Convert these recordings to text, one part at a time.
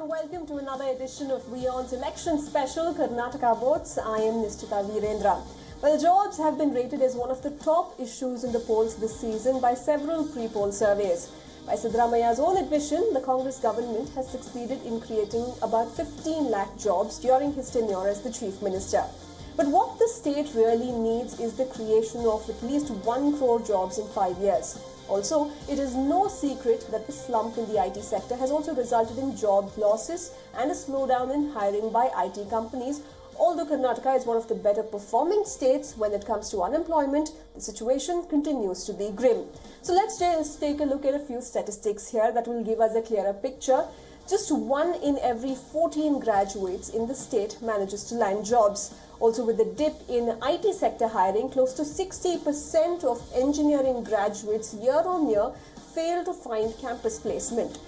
everyone, welcome to another edition of WION's election special, Karnataka Votes. I am Nishtita Virendra. Well, jobs have been rated as one of the top issues in the polls this season by several pre-poll surveys. By Siddaramaia's own admission, the Congress government has succeeded in creating about 15 lakh jobs during his tenure as the Chief Minister. But what the state really needs is the creation of at least 1 crore jobs in 5 years. Also, it is no secret that the slump in the IT sector has also resulted in job losses and a slowdown in hiring by IT companies. Although Karnataka is one of the better performing states when it comes to unemployment, the situation continues to be grim. So let's just take a look at a few statistics here that will give us a clearer picture. Just 1 in every 14 graduates in the state manages to land jobs. Also, with the dip in IT sector hiring, close to 60% of engineering graduates year on year fail to find campus placement.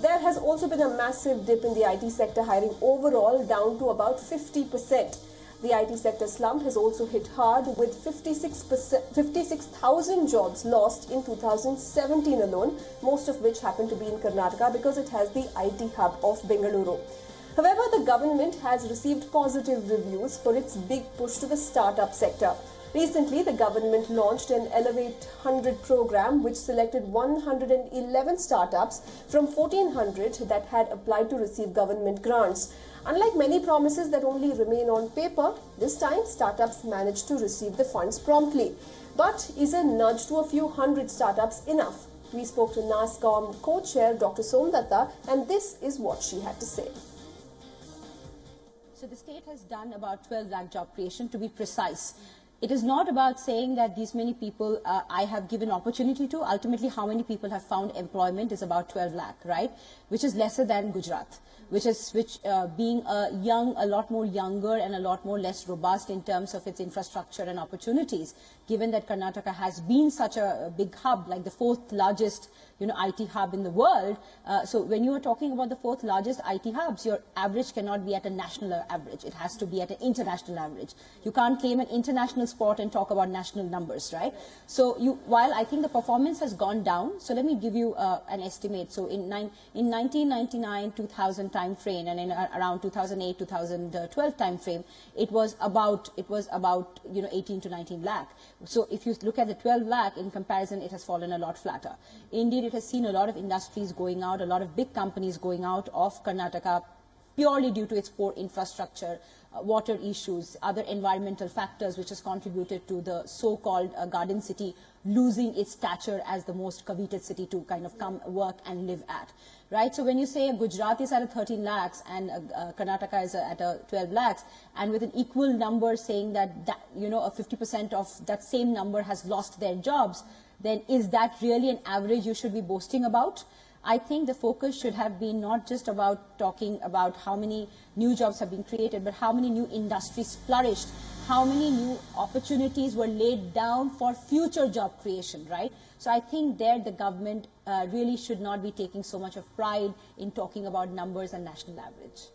There has also been a massive dip in the IT sector hiring overall, down to about 50%. The IT sector slump has also hit hard, with 56,000 jobs lost in 2017 alone, most of which happened to be in Karnataka because it has the IT hub of Bengaluru. However, the government has received positive reviews for its big push to the startup sector. Recently, the government launched an Elevate 100 program which selected 111 startups from 1,400 that had applied to receive government grants. Unlike many promises that only remain on paper, this time startups managed to receive the funds promptly. But is a nudge to a few hundred startups enough? We spoke to NASSCOM co-chair Dr. Somdatta, and this is what she had to say. So the state has done about 12 lakh job creation, to be precise. It is not about saying that these many people I have given opportunity to. Ultimately, how many people have found employment is about 12 lakh, right? Which is lesser than Gujarat, which being a lot more younger and a lot more less robust in terms of its infrastructure and opportunities, given that Karnataka has been such a big hub, like the 4th largest IT hub in the world. So when you are talking about the 4th largest IT hubs, your average cannot be at a national average. It has to be at an international average. You can't claim an international sport and talk about national numbers, right? So while I think the performance has gone down, so let me give you an estimate. So in 1999-2000 time frame and in around 2008-2012 time frame, it was about 18 to 19 lakh. So if you look at the 12 lakh in comparison, it has fallen a lot flatter. Indeed, it has seen a lot of industries going out, a lot of big companies going out of Karnataka purely due to its poor infrastructure, water issues, other environmental factors which has contributed to the so-called garden city losing its stature as the most coveted city to kind of come work and live at. Right? So when you say Gujarat is at a 13 lakhs and Karnataka is at a 12 lakhs, and with an equal number saying that a 50% of that same number has lost their jobs, then is that really an average you should be boasting about? I think the focus should have been not just about talking about how many new jobs have been created, but how many new industries flourished, how many new opportunities were laid down for future job creation, right? So I think there the government really should not be taking so much of pride in talking about numbers and national average.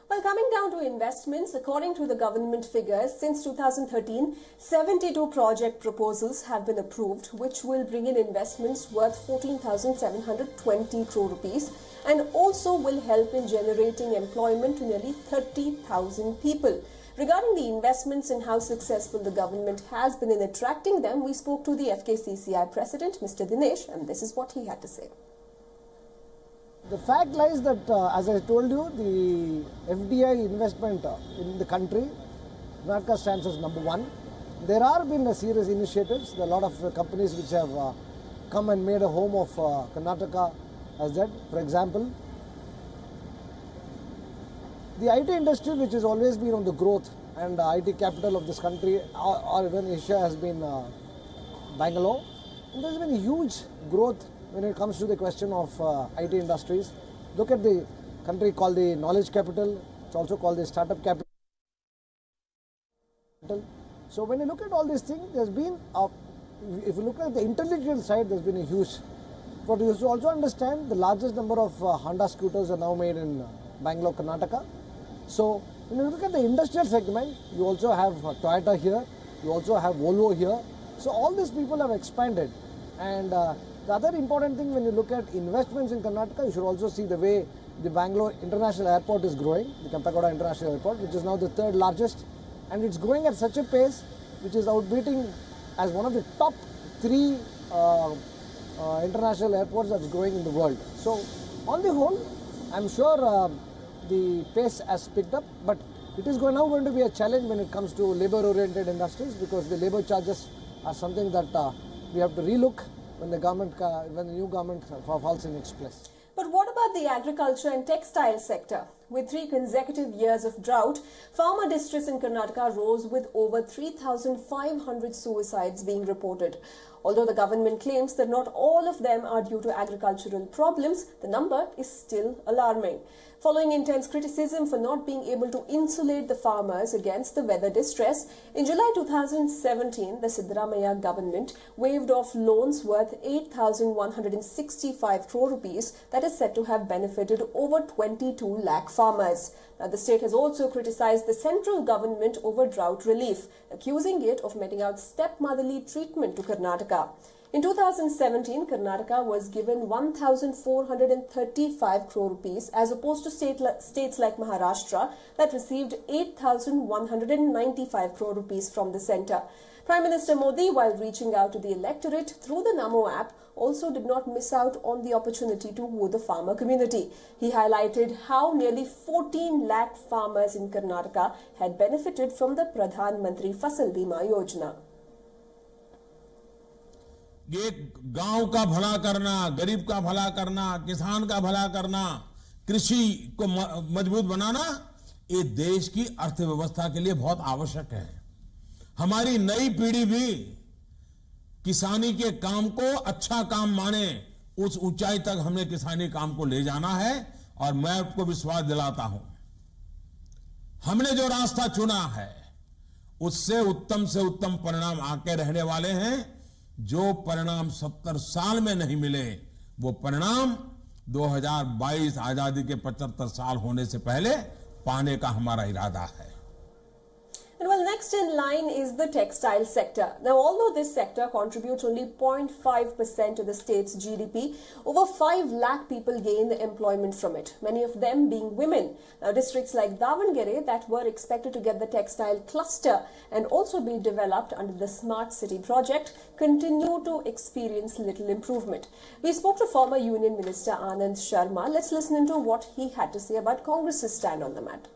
Well, coming down to investments, according to the government figures, since 2013, 72 project proposals have been approved, which will bring in investments worth 14,720 crore rupees and also will help in generating employment to nearly 30,000 people. Regarding the investments and how successful the government has been in attracting them, we spoke to the FKCCI president, Mr. Dinesh, and this is what he had to say. The fact lies that, as I told you, the FDI investment in the country, Karnataka stands as #1. There have been serious initiatives. There are a lot of companies which have come and made a home of Karnataka as that. For example, the IT industry, which has always been on the growth, and the IT capital of this country or even Asia has been Bangalore. And there has been a huge growth when it comes to the question of IT industries. Look at the country called the knowledge capital. It's also called the startup capital. So when you look at all these things, there's been, if you look at the intellectual side, there's been a huge. But you should also understand the largest number of Honda scooters are now made in Bangalore, Karnataka. So when you look at the industrial segment, you also have Toyota here, you also have Volvo here. So all these people have expanded. And the other important thing when you look at investments in Karnataka, you should also see the way the Bangalore International Airport is growing, the Kampagoda International Airport, which is now the third largest, and it's growing at such a pace which is outbeating as one of the top 3 international airports that's growing in the world. So on the whole, I'm sure the pace has picked up, but it is now going to be a challenge when it comes to labor-oriented industries, because the labor charges are something that we have to relook when the new government falls in its place. But what about the agriculture and textile sector? With 3 consecutive years of drought, farmer distress in Karnataka rose with over 3,500 suicides being reported. Although the government claims that not all of them are due to agricultural problems, the number is still alarming. Following intense criticism for not being able to insulate the farmers against the weather distress, in July 2017, the Siddaramaiah government waived off loans worth 8,165 crore rupees that is said to have benefited over 22 lakh farmers. Now, the state has also criticized the central government over drought relief, accusing it of meting out stepmotherly treatment to Karnataka. In 2017, Karnataka was given 1,435 crore rupees as opposed to states like Maharashtra that received 8,195 crore rupees from the centre. Prime Minister Modi, while reaching out to the electorate through the Namo app, also did not miss out on the opportunity to woo the farmer community. He highlighted how nearly 14 lakh farmers in Karnataka had benefited from the Pradhan Mantri Fasal Bima Yojana. ये गांव का भला करना, गरीब का भला करना, किसान का भला करना, कृषि को मजबूत बनाना, ये देश की अर्थव्यवस्था के लिए बहुत आवश्यक है। हमारी नई पीढ़ी भी किसानी के काम को अच्छा काम माने, उस ऊंचाई तक हमने किसानी काम को ले जाना है, और मैं आपको विश्वास दिलाता हूं, हमने जो रास्ता चुना है उससे उत्तम परिणाम आके रहने वाले हैं। जो परिणाम 70 साल में नहीं मिले, वो परिणाम 2022 आजादी के 75 साल होने से पहले पाने का हमारा इरादा है। And well, next in line is the textile sector. Now, although this sector contributes only 0.5% to the state's GDP, over 5 lakh people gain employment from it, many of them being women. Now, districts like Davangere that were expected to get the textile cluster and also be developed under the Smart City project continue to experience little improvement. We spoke to former Union Minister Anand Sharma. Let's listen into what he had to say about Congress's stand on the matter.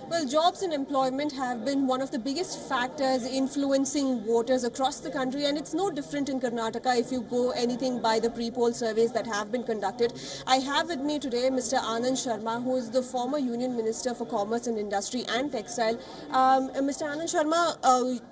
Well, jobs and employment have been one of the biggest factors influencing voters across the country, and it's no different in Karnataka if you go anything by the pre-poll surveys that have been conducted. I have with me today Mr. Anand Sharma, who is the former Union Minister for Commerce and Industry and Textile. Mr. Anand Sharma,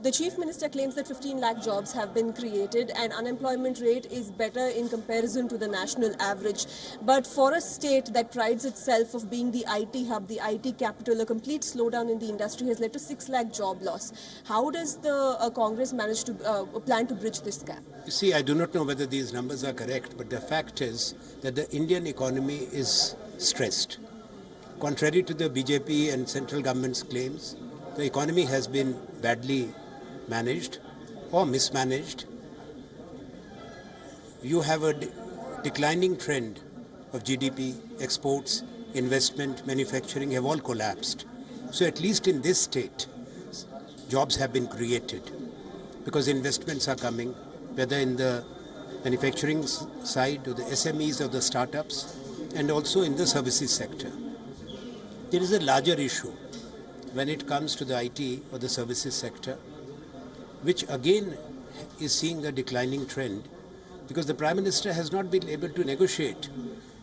the Chief Minister claims that 15 lakh jobs have been created and unemployment rate is better in comparison to the national average. But for a state that prides itself of being the IT hub, the IT capital, a complete slowdown in the industry has led to 6 lakh job loss. How does the Congress manage to plan to bridge this gap? You see, I do not know whether these numbers are correct, but the fact is that the Indian economy is stressed. Contrary to the BJP and central government's claims, the economy has been badly managed or mismanaged. You have a declining trend of GDP, exports, investment, manufacturing have all collapsed. So at least in this state, jobs have been created because investments are coming, whether in the manufacturing side or the SMEs or the startups, and also in the services sector. There is a larger issue when it comes to the IT or the services sector, which again is seeing a declining trend because the Prime Minister has not been able to negotiate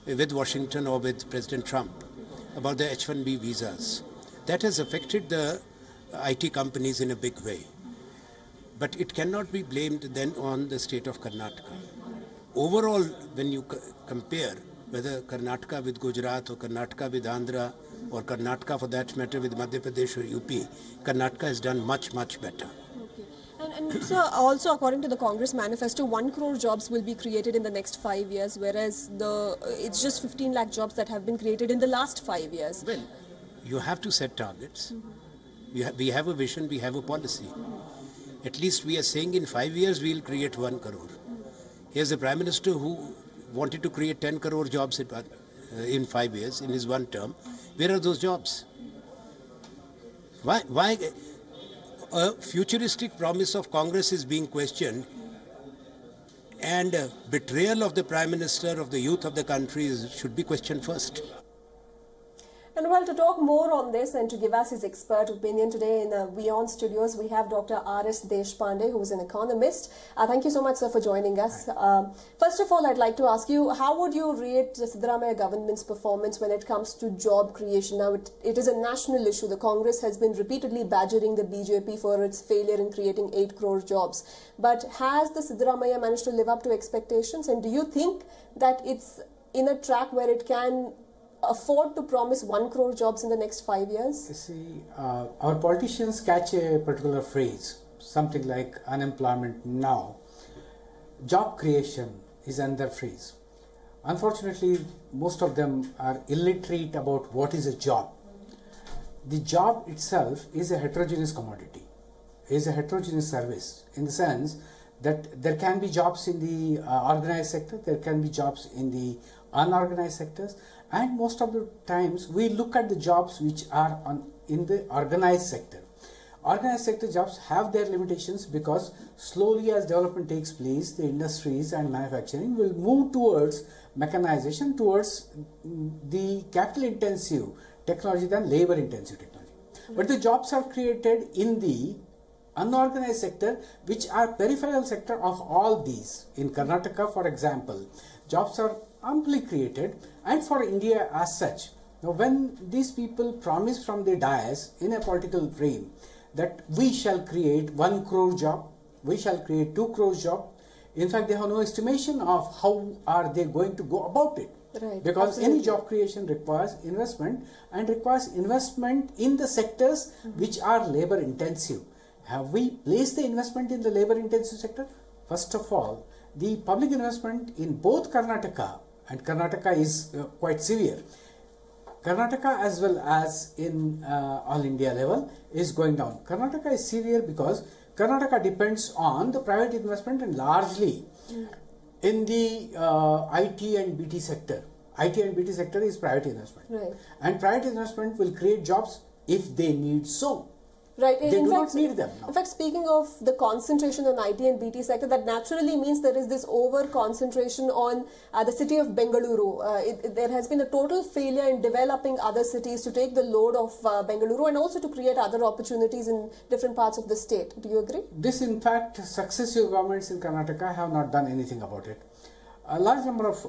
with Washington or with President Trump about the H-1B visas. That has affected the IT companies in a big way. But it cannot be blamed then on the state of Karnataka. Overall, when you compare whether Karnataka with Gujarat or Karnataka with Andhra or Karnataka for that matter with Madhya Pradesh or UP, Karnataka has done much, much better. And sir, also according to the Congress manifesto, 1 crore jobs will be created in the next 5 years, whereas it's just 15 lakh jobs that have been created in the last 5 years. Well, you have to set targets. We have a vision, we have a policy. At least we are saying in 5 years we will create 1 crore. Here's the Prime Minister who wanted to create 10 crore jobs in 5 years, in his one term. Where are those jobs? Why a futuristic promise of Congress is being questioned, and betrayal of the Prime Minister, of the youth of the country should be questioned first. And well, to talk more on this and to give us his expert opinion today in the WION studios, we have Dr. R.S. Deshpande, who is an economist. Thank you so much, sir, for joining us. First of all, I'd like to ask you, how would you rate the Siddaramaiah government's performance when it comes to job creation? Now, it is a national issue. The Congress has been repeatedly badgering the BJP for its failure in creating 8 crore jobs. But has the Siddaramaiah managed to live up to expectations? And do you think that it's in a track where it can afford to promise 1 crore jobs in the next 5 years? See, our politicians catch a particular phrase, something like unemployment now. Job creation is another phrase. Unfortunately, most of them are illiterate about what is a job. The job itself is a heterogeneous commodity, is a heterogeneous service, in the sense that there can be jobs in the organized sector, there can be jobs in the unorganized sectors, and most of the times we look at the jobs which are in the organized sector. Organized sector jobs have their limitations because slowly as development takes place, the industries and manufacturing will move towards mechanization, towards the capital intensive technology than labor intensive technology. But the jobs are created in the unorganized sector, which are peripheral sector of all these. In Karnataka, for example, jobs are amply created, and for India as such. Now, when these people promise from the dais in a political frame that we shall create 1 crore job, we shall create 2 crore job, in fact, they have no estimation of how are they going to go about it. Right, because absolutely. any job creation requires investment, and requires investment in the sectors which are labor intensive. Have we placed the investment in the labor intensive sector? First of all, the public investment in both Karnataka, and Karnataka is quite severe, Karnataka as well as in all India level is going down. Karnataka is severe because Karnataka depends on the private investment, and largely in the IT and BT sector. IT and BT sector is private investment. Right. And private investment will create jobs if they need so. Right. They do not need them now. In fact, speaking of the concentration on IT and BT sector, that naturally means there is this over concentration on the city of Bengaluru. There has been a total failure in developing other cities to take the load of Bengaluru, and also to create other opportunities in different parts of the state. Do you agree? This, in fact, successive governments in Karnataka have not done anything about it. A large number of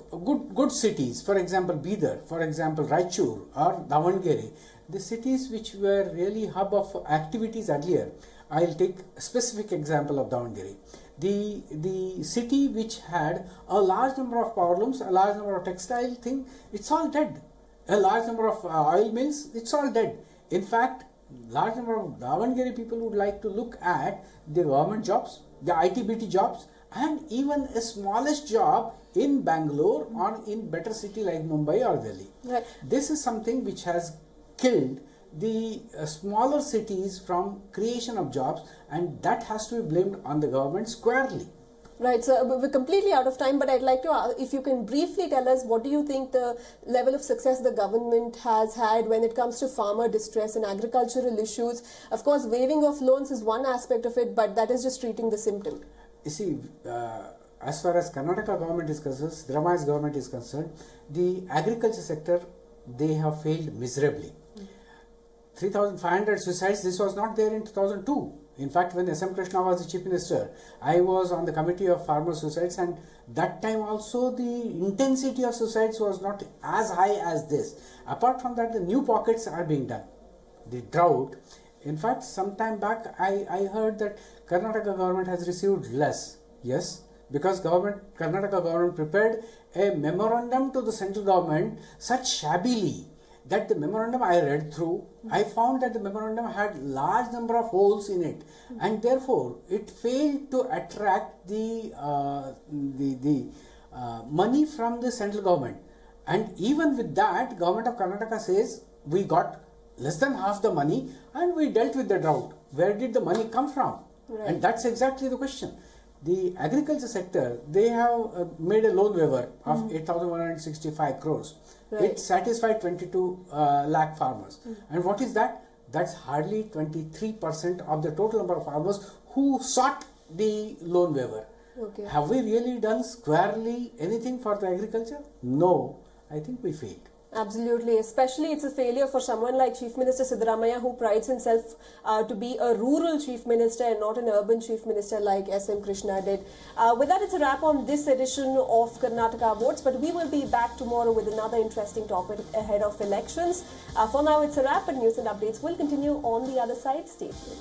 good cities, for example, Bidar, for example, Raichur or Davangere, the cities which were really hub of activities earlier. I'll take a specific example of Davangere. The city which had a large number of power looms, a large number of textile thing, it's all dead. A large number of oil mills, it's all dead. In fact, large number of Davangere people would like to look at the government jobs, the IT-BT jobs, and even a smallest job in Bangalore or in better city like Mumbai or Delhi. Right. This is something which has killed the smaller cities from creation of jobs, and that has to be blamed on the government squarely. Right, so we're completely out of time, but I'd like to ask if you can briefly tell us, what do you think the level of success the government has had when it comes to farmer distress and agricultural issues? Of course, waiving of loans is one aspect of it, but that is just treating the symptom. You see, as far as Karnataka government is concerned, Siddaramaiah's government is concerned, the agriculture sector, they have failed miserably. 3,500 suicides, this was not there in 2002. In fact, when S.M. Krishna was the Chief Minister, I was on the committee of farmer suicides, and that time also the intensity of suicides was not as high as this. Apart from that, the new pockets are being done. The drought, in fact, some time back I heard that Karnataka government has received less. Yes, because Karnataka government prepared a memorandum to the central government such shabbily that the memorandum I read through, I found that the memorandum had large number of holes in it, and therefore it failed to attract the money from the central government. And even with that, government of Karnataka says we got less than half the money and we dealt with the drought. Where did the money come from? Right. And that's exactly the question. The agriculture sector, they have made a loan waiver of 8,165 crores. Right. It satisfied 22 lakh farmers. And what is that? That's hardly 23% of the total number of farmers who sought the loan waiver. Okay. Have we really done squarely anything for the agriculture? No, I think we failed. Absolutely, especially it's a failure for someone like Chief Minister Siddaramaiah, who prides himself to be a rural Chief Minister and not an urban Chief Minister like S.M. Krishna did. With that, it's a wrap on this edition of Karnataka Votes, but we will be back tomorrow with another interesting topic ahead of elections. For now, it's a wrap, and news and updates will continue on the other side. Stay tuned.